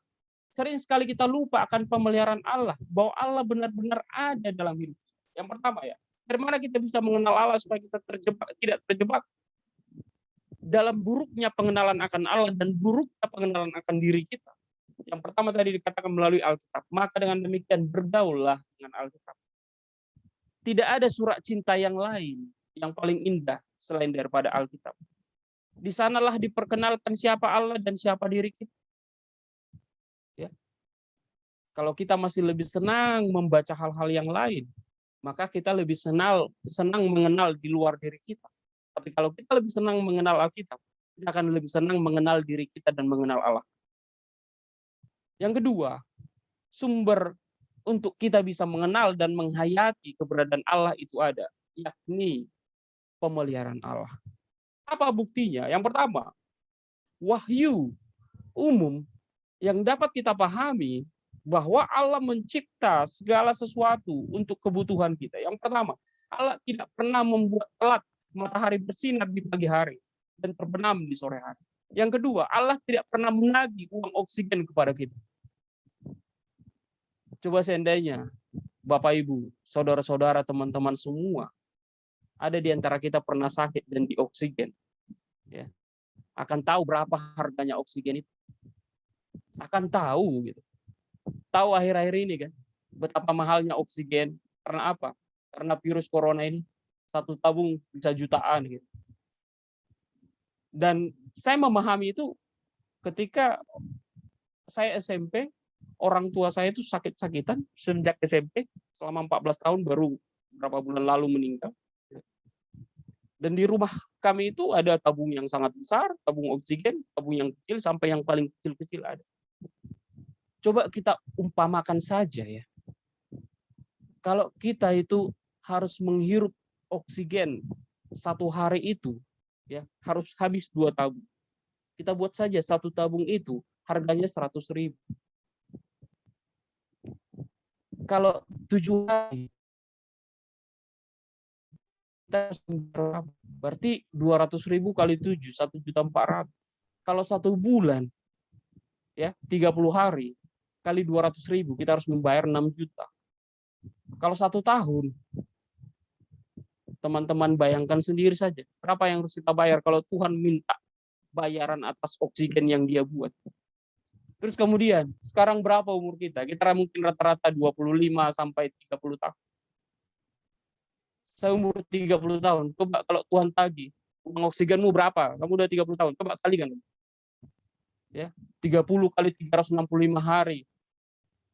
Sering sekali kita lupa akan pemeliharaan Allah, bahwa Allah benar-benar ada dalam hidup. Yang pertama ya, dari mana kita bisa mengenal Allah supaya kita tidak terjebak dalam buruknya pengenalan akan Allah dan buruknya pengenalan akan diri kita. Yang pertama tadi dikatakan melalui Alkitab. Maka dengan demikian bergaullah dengan Alkitab. Tidak ada surat cinta yang lain yang paling indah selain daripada Alkitab. Di sanalah diperkenalkan siapa Allah dan siapa diri kita. Ya. Kalau kita masih lebih senang membaca hal-hal yang lain, maka kita lebih senang mengenal di luar diri kita. Tapi kalau kita lebih senang mengenal Alkitab, kita akan lebih senang mengenal diri kita dan mengenal Allah. Yang kedua, sumber untuk kita bisa mengenal dan menghayati keberadaan Allah itu ada, yakni pemeliharaan Allah. Apa buktinya? Yang pertama, wahyu umum yang dapat kita pahami bahwa Allah mencipta segala sesuatu untuk kebutuhan kita. Yang pertama, Allah tidak pernah membuat telat matahari bersinar di pagi hari dan terbenam di sore hari. Yang kedua, Allah tidak pernah menagih uang oksigen kepada kita. Coba seandainya Bapak Ibu, saudara-saudara, teman-teman semua ada di antara kita pernah sakit dan di oksigen, ya, akan tahu berapa harganya oksigen itu. Akan tahu gitu. Tahu akhir-akhir ini kan betapa mahalnya oksigen. Karena apa? Karena virus corona ini satu tabung bisa jutaan gitu. Dan saya memahami itu ketika saya SMP, orang tua saya itu sakit-sakitan sejak SMP selama 14 tahun, baru beberapa bulan lalu meninggal. Dan di rumah kami itu ada tabung yang sangat besar, tabung oksigen, tabung yang kecil sampai yang paling kecil-kecil ada. Coba kita umpamakan saja ya. Kalau kita itu harus menghirup oksigen satu hari itu, ya harus habis 2 tabung. Kita buat saja satu tabung itu harganya 100.000. Kalau 7 hari, kita berarti 200.000 kali 7, 1.400.000. Kalau 1 bulan, ya 30 hari kali 200.000, kita harus membayar 6 juta. Kalau 1 tahun, teman-teman bayangkan sendiri saja, berapa yang harus kita bayar kalau Tuhan minta bayaran atas oksigen yang Dia buat. Terus kemudian, sekarang berapa umur kita? Kita mungkin rata-rata 25 sampai 30 tahun. Saya umur 30 tahun. Coba kalau Tuhan tagih, uang oksigenmu berapa? Kamu udah 30 tahun. Coba kalikan. Ya, 30 kali 365 hari.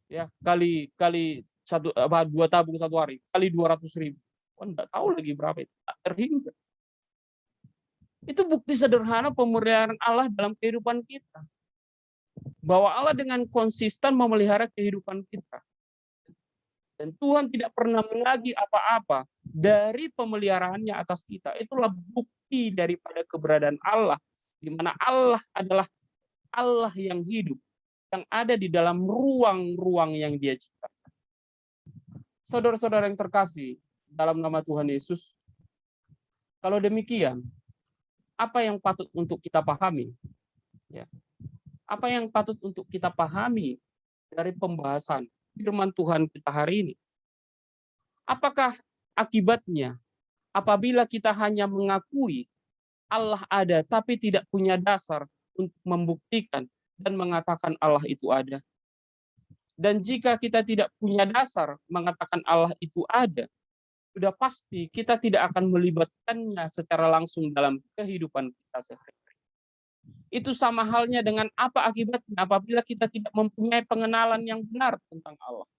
Ya, kali 2 tabung 1 hari, kali 200.000. Enggak tahu lagi berapa itu. Tak terhingga. Itu bukti sederhana pemeliharaan Allah dalam kehidupan kita. Bahwa Allah dengan konsisten memelihara kehidupan kita. Dan Tuhan tidak pernah menagih apa-apa dari pemeliharaannya atas kita. Itulah bukti daripada keberadaan Allah, di mana Allah adalah Allah yang hidup, yang ada di dalam ruang-ruang yang Dia ciptakan. Saudara-saudara yang terkasih dalam nama Tuhan Yesus, kalau demikian, apa yang patut untuk kita pahami? Ya. Apa yang patut untuk kita pahami dari pembahasan firman Tuhan kita hari ini? Apakah akibatnya apabila kita hanya mengakui Allah ada tapi tidak punya dasar untuk membuktikan dan mengatakan Allah itu ada. Dan jika kita tidak punya dasar mengatakan Allah itu ada, sudah pasti kita tidak akan melibatkannya secara langsung dalam kehidupan kita sehari-hari. Itu sama halnya dengan apa akibatnya apabila kita tidak mempunyai pengenalan yang benar tentang Allah.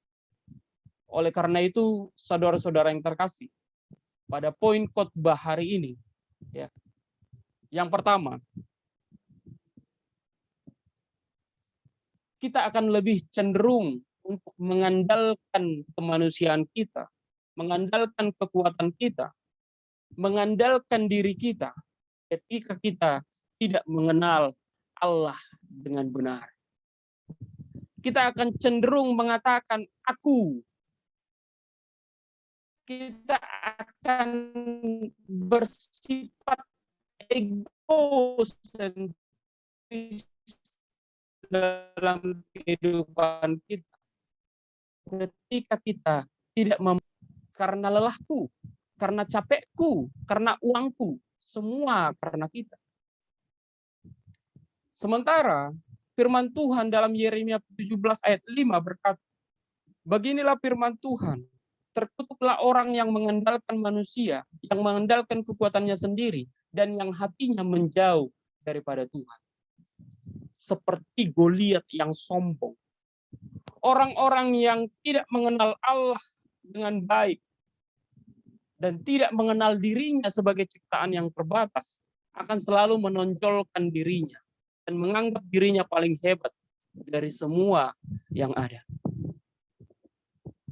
Oleh karena itu, saudara-saudara yang terkasih, pada poin khotbah hari ini, ya, yang pertama, kita akan lebih cenderung untuk mengandalkan kemanusiaan kita, mengandalkan kekuatan kita, mengandalkan diri kita ketika kita tidak mengenal Allah dengan benar. Kita akan cenderung mengatakan aku. Kita akan bersifat egosentris dalam kehidupan kita. Ketika kita tidak karena lelahku, karena capekku, karena uangku, semua karena kita. Sementara firman Tuhan dalam Yeremia 17 ayat 5 berkata, beginilah firman Tuhan, terkutuklah orang yang mengandalkan manusia, yang mengandalkan kekuatannya sendiri, dan yang hatinya menjauh daripada Tuhan. Seperti Goliat yang sombong. Orang-orang yang tidak mengenal Allah dengan baik dan tidak mengenal dirinya sebagai ciptaan yang terbatas akan selalu menonjolkan dirinya dan menganggap dirinya paling hebat dari semua yang ada.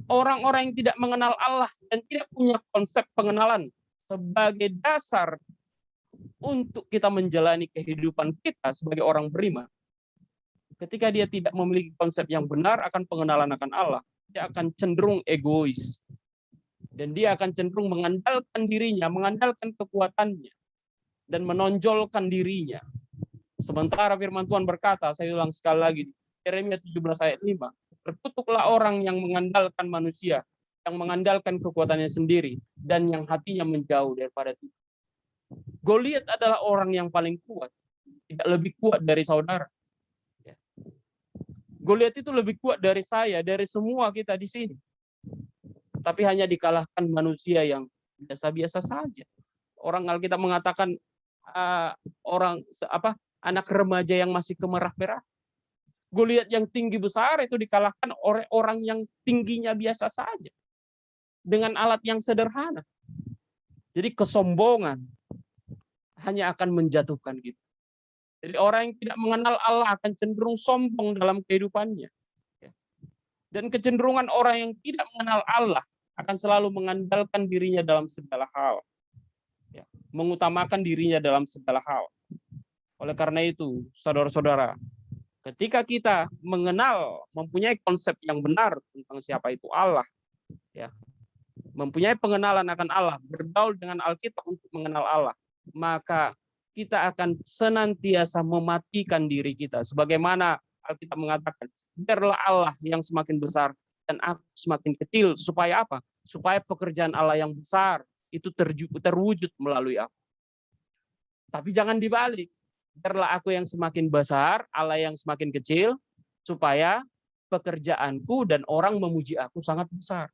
Orang-orang yang tidak mengenal Allah dan tidak punya konsep pengenalan sebagai dasar untuk kita menjalani kehidupan kita sebagai orang beriman. Ketika dia tidak memiliki konsep yang benar akan pengenalan akan Allah, dia akan cenderung egois. Dan dia akan cenderung mengandalkan dirinya, mengandalkan kekuatannya, dan menonjolkan dirinya. Sementara firman Tuhan berkata, saya ulang sekali lagi, Yeremia 17 ayat 5, terkutuklah orang yang mengandalkan manusia, yang mengandalkan kekuatannya sendiri, dan yang hatinya menjauh daripada Tuhan. Goliat adalah orang yang paling kuat, tidak lebih kuat dari saudara. Goliat itu lebih kuat dari saya, dari semua kita di sini. Tapi hanya dikalahkan manusia yang biasa-biasa saja. Orang Alkitab mengatakan anak remaja yang masih kemerah-merah. Goliat yang tinggi besar itu dikalahkan oleh orang yang tingginya biasa saja. Dengan alat yang sederhana. Jadi kesombongan hanya akan menjatuhkan kita. Jadi orang yang tidak mengenal Allah akan cenderung sombong dalam kehidupannya. Dan kecenderungan orang yang tidak mengenal Allah akan selalu mengandalkan dirinya dalam segala hal. Mengutamakan dirinya dalam segala hal. Oleh karena itu, saudara-saudara, ketika kita mengenal, mempunyai konsep yang benar tentang siapa itu Allah, mempunyai pengenalan akan Allah, bergaul dengan Alkitab untuk mengenal Allah, maka kita akan senantiasa mematikan diri kita. Sebagaimana Alkitab mengatakan, biarlah Allah yang semakin besar dan aku semakin kecil. Supaya apa? Supaya pekerjaan Allah yang besar itu terwujud melalui aku. Tapi jangan dibalik. Biarlah aku yang semakin besar, Allah yang semakin kecil, supaya pekerjaanku dan orang memuji aku sangat besar.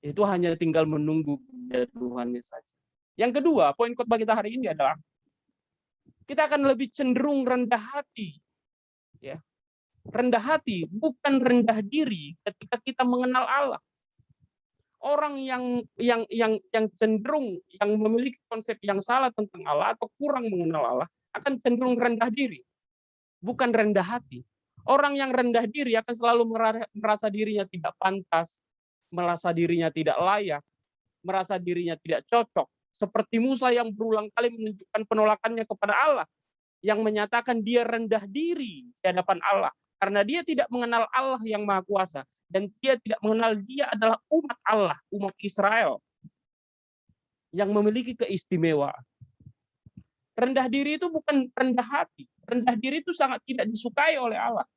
Itu hanya tinggal menunggu Tuhannya saja. Yang kedua, poin khotbah kita hari ini adalah kita akan lebih cenderung rendah hati. Rendah hati, bukan rendah diri ketika kita mengenal Allah. Orang yang cenderung, yang memiliki konsep yang salah tentang Allah atau kurang mengenal Allah, akan cenderung rendah diri, bukan rendah hati. Orang yang rendah diri akan selalu merasa dirinya tidak pantas, merasa dirinya tidak layak, merasa dirinya tidak cocok. Seperti Musa yang berulang kali menunjukkan penolakannya kepada Allah, yang menyatakan dia rendah diri di hadapan Allah, karena dia tidak mengenal Allah yang Maha Kuasa, dan dia tidak mengenal dia adalah umat Allah, umat Israel, yang memiliki keistimewaan. Rendah diri itu bukan rendah hati. Rendah diri itu sangat tidak disukai oleh Allah.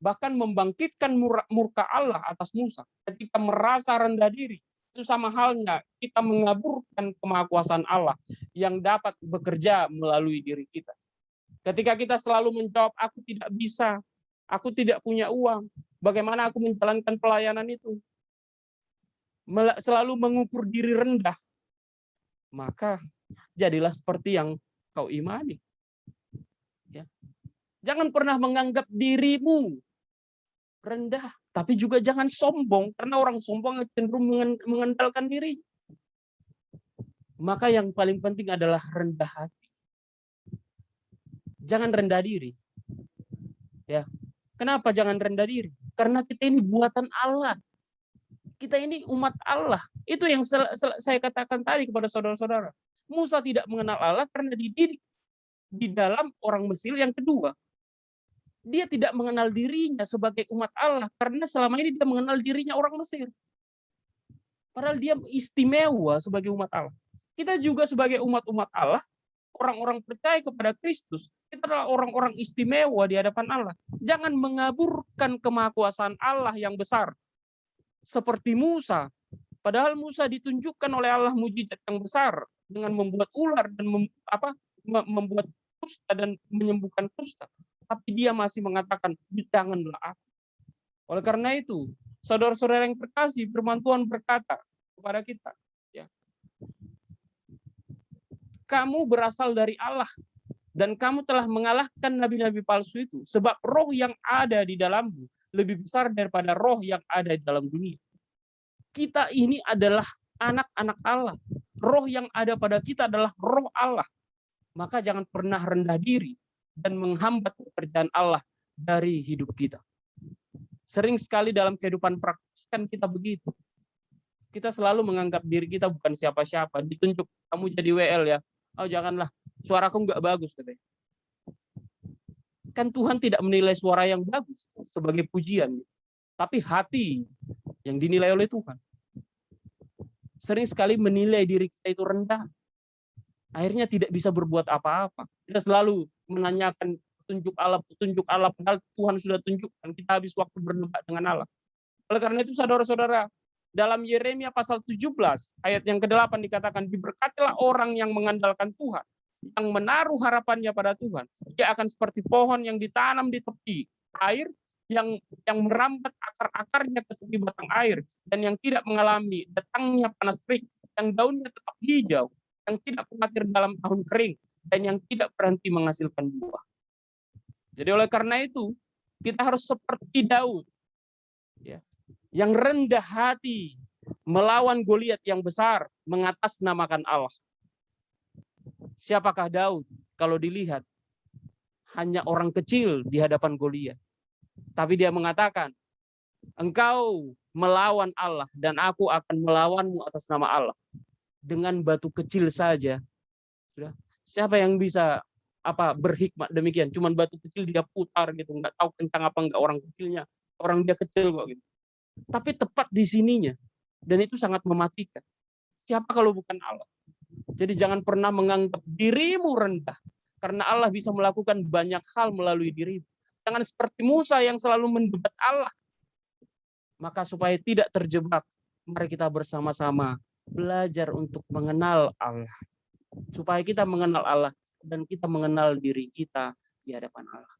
Bahkan membangkitkan murka Allah atas Musa ketika merasa rendah diri. Itu sama halnya kita mengaburkan kemahakuasaan Allah yang dapat bekerja melalui diri kita. Ketika kita selalu menjawab, aku tidak bisa, aku tidak punya uang, bagaimana aku menjalankan pelayanan itu? Selalu mengukur diri rendah, maka jadilah seperti yang kau imani. Ya. Jangan pernah menganggap dirimu rendah, tapi juga jangan sombong, karena orang sombong cenderung mengandalkan diri. Maka yang paling penting adalah rendah hati. Jangan rendah diri. Ya. Kenapa jangan rendah diri? Karena kita ini buatan Allah. Kita ini umat Allah. Itu yang saya katakan tadi kepada saudara-saudara. Musa tidak mengenal Allah karena dididik di dalam orang Mesir yang kedua. Dia tidak mengenal dirinya sebagai umat Allah karena selama ini dia mengenal dirinya orang Mesir. Padahal dia istimewa sebagai umat Allah. Kita juga sebagai umat-umat Allah, orang-orang percaya kepada Kristus, kita adalah orang-orang istimewa di hadapan Allah. Jangan mengaburkan kemahakuasaan Allah yang besar. Seperti Musa. Padahal Musa ditunjukkan oleh Allah mujizat yang besar dengan membuat ular dan membuat kusta dan menyembuhkan kusta. Tapi dia masih mengatakan, janganlah aku. Oleh karena itu, saudara-saudara yang terkasih, firman Tuhan berkata kepada kita, ya, kamu berasal dari Allah, dan kamu telah mengalahkan nabi-nabi palsu itu, sebab roh yang ada di dalammu lebih besar daripada roh yang ada di dalam dunia. Kita ini adalah anak-anak Allah. Roh yang ada pada kita adalah roh Allah. Maka jangan pernah rendah diri dan menghambat pekerjaan Allah dari hidup kita. Sering sekali dalam kehidupan praktis kan kita begitu. Kita selalu menganggap diri kita bukan siapa-siapa. Ditunjuk, kamu jadi WL ya. Oh janganlah, suaraku nggak bagus katanya. Kan Tuhan tidak menilai suara yang bagus sebagai pujian. Tapi hati yang dinilai oleh Tuhan. Sering sekali menilai diri kita itu rendah. Akhirnya tidak bisa berbuat apa-apa. Kita selalu menanyakan petunjuk Allah, padahal Tuhan sudah tunjukkan. Kita habis waktu berdebat dengan Allah. Oleh karena itu, saudara-saudara, dalam Yeremia pasal 17, ayat yang ke-8 dikatakan, diberkatilah orang yang mengandalkan Tuhan, yang menaruh harapannya pada Tuhan. Dia akan seperti pohon yang ditanam di tepi air, yang merambat akar-akarnya ke tepi batang air, dan yang tidak mengalami datangnya panas terik, yang daunnya tetap hijau, yang tidak khawatir dalam tahun kering, dan yang tidak berhenti menghasilkan buah. Jadi oleh karena itu, kita harus seperti Daud, ya, yang rendah hati, melawan Goliat yang besar, mengatasnamakan Allah. Siapakah Daud? Kalau dilihat, hanya orang kecil di hadapan Goliat. Tapi dia mengatakan, engkau melawan Allah, dan aku akan melawanmu atas nama Allah. Dengan batu kecil saja, sudah. Siapa yang bisa berhikmat demikian? Cuman batu kecil dia putar gitu, nggak tahu kencang apa enggak orang kecilnya. Orang dia kecil kok gitu. Tapi tepat di sininya, dan itu sangat mematikan. Siapa kalau bukan Allah? Jadi jangan pernah menganggap dirimu rendah, karena Allah bisa melakukan banyak hal melalui dirimu. Jangan seperti Musa yang selalu mendebat Allah. Maka supaya tidak terjebak, mari kita bersama-sama belajar untuk mengenal Allah. Supaya kita mengenal Allah dan kita mengenal diri kita di hadapan Allah.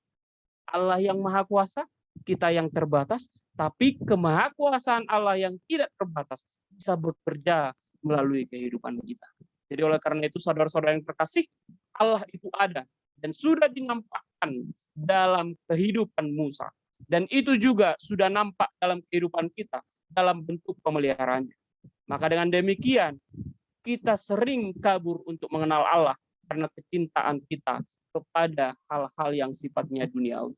Allah yang maha kuasa, kita yang terbatas, tapi kemahakuasaan Allah yang tidak terbatas bisa bekerja melalui kehidupan kita. Jadi oleh karena itu, saudara-saudara yang terkasih, Allah itu ada dan sudah dinampakkan dalam kehidupan Musa. Dan itu juga sudah nampak dalam kehidupan kita dalam bentuk pemeliharaannya. Maka dengan demikian, kita sering kabur untuk mengenal Allah karena kecintaan kita kepada hal-hal yang sifatnya duniawi.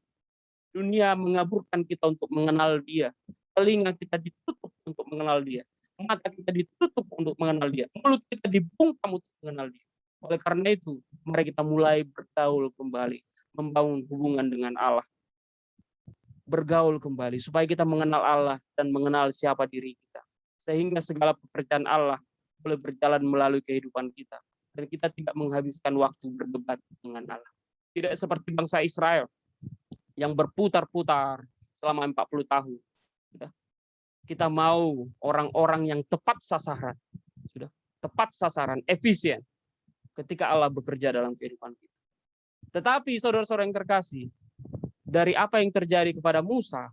Dunia mengaburkan kita untuk mengenal Dia. Telinga kita ditutup untuk mengenal Dia. Mata kita ditutup untuk mengenal Dia. Mulut kita dibungkam untuk mengenal Dia. Oleh karena itu, mari kita mulai bergaul kembali, membangun hubungan dengan Allah. Bergaul kembali supaya kita mengenal Allah dan mengenal siapa diri kita. Sehingga segala pekerjaan Allah boleh berjalan melalui kehidupan kita. Dan kita tidak menghabiskan waktu berdebat dengan Allah. Tidak seperti bangsa Israel yang berputar-putar selama 40 tahun. Kita mau orang-orang yang tepat sasaran. Sudah tepat sasaran, efisien ketika Allah bekerja dalam kehidupan kita. Tetapi saudara-saudara yang terkasih, dari apa yang terjadi kepada Musa,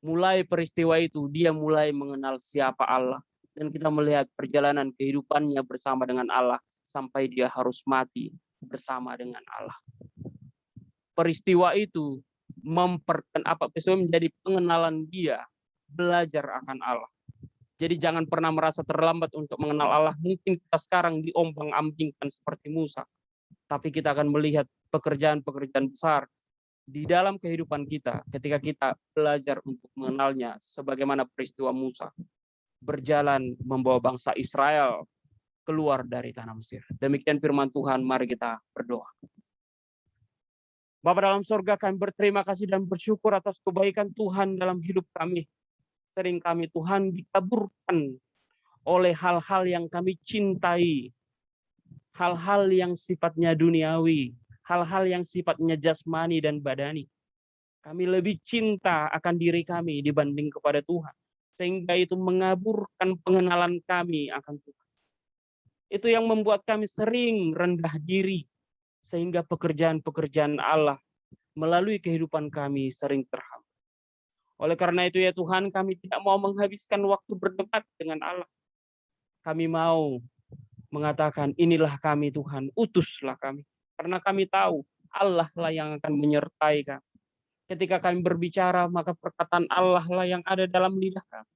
mulai peristiwa itu dia mulai mengenal siapa Allah, dan kita melihat perjalanan kehidupannya bersama dengan Allah sampai dia harus mati bersama dengan Allah. Peristiwa itu menjadi pengenalan dia belajar akan Allah. Jadi jangan pernah merasa terlambat untuk mengenal Allah. Mungkin kita sekarang diombang-ambingkan seperti Musa, tapi kita akan melihat pekerjaan-pekerjaan besar di dalam kehidupan kita ketika kita belajar untuk mengenalnya, sebagaimana peristiwa Musa berjalan membawa bangsa Israel keluar dari tanah Mesir. Demikian firman Tuhan, mari kita berdoa. Bapa dalam surga, kami berterima kasih dan bersyukur atas kebaikan Tuhan dalam hidup kami. Sering kami Tuhan dikaburkan oleh hal-hal yang kami cintai, hal-hal yang sifatnya duniawi, hal-hal yang sifatnya jasmani dan badani. Kami lebih cinta akan diri kami dibanding kepada Tuhan, sehingga itu mengaburkan pengenalan kami akan Tuhan. Itu yang membuat kami sering rendah diri, sehingga pekerjaan-pekerjaan Allah melalui kehidupan kami sering terhambat. Oleh karena itu ya Tuhan, kami tidak mau menghabiskan waktu berdebat dengan Allah. Kami mau mengatakan, inilah kami Tuhan, utuslah kami. Karena kami tahu Allah lah yang akan menyertai kami. Ketika kami berbicara, maka perkataan Allah lah yang ada dalam lidah kami.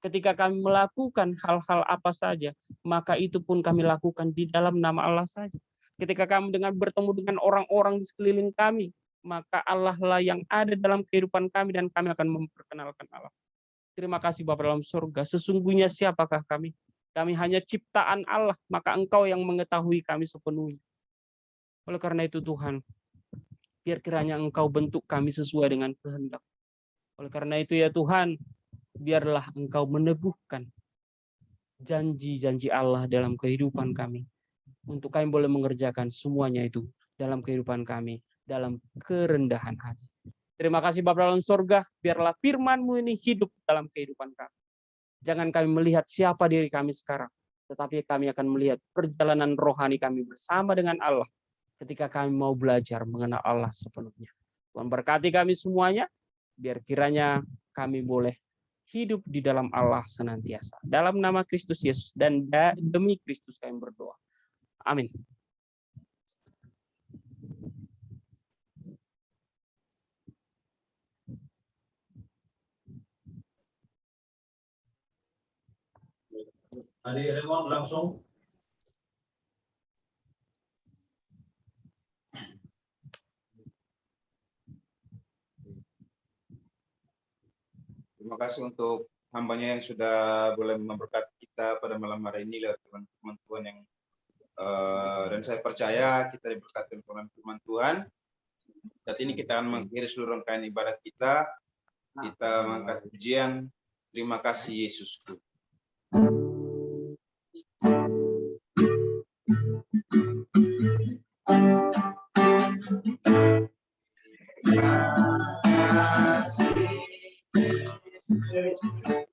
Ketika kami melakukan hal-hal apa saja, maka itu pun kami lakukan di dalam nama Allah saja. Ketika kami bertemu dengan orang-orang di sekeliling kami, maka Allah lah yang ada dalam kehidupan kami dan kami akan memperkenalkan Allah. Terima kasih Bapa dalam surga. Sesungguhnya siapakah kami? Kami hanya ciptaan Allah, maka Engkau yang mengetahui kami sepenuhnya. Oleh karena itu Tuhan, biar kiranya Engkau bentuk kami sesuai dengan kehendak. Oleh karena itu ya Tuhan, biarlah Engkau meneguhkan janji-janji Allah dalam kehidupan kami, untuk kami boleh mengerjakan semuanya itu dalam kehidupan kami, dalam kerendahan hati. Terima kasih Bapa dalam surga, biarlah firman-Mu ini hidup dalam kehidupan kami. Jangan kami melihat siapa diri kami sekarang, tetapi kami akan melihat perjalanan rohani kami bersama dengan Allah ketika kami mau belajar mengenal Allah sepenuhnya. Tuhan berkati kami semuanya, biar kiranya kami boleh hidup di dalam Allah senantiasa. Dalam nama Kristus Yesus dan demi Kristus kami berdoa. Amin. Adik Raymond langsung. Terima kasih untuk hambanya yang sudah boleh memberkati kita pada malam hari ini lewat firman Tuhan yang dan saya percaya kita diberkati dengan firman Tuhan. Saat ini kita akan mengakhiri seluruh rangkaian ibadat kita. Kita mengangkat pujian. Terima kasih Yesusku. Terima kasih Yesus.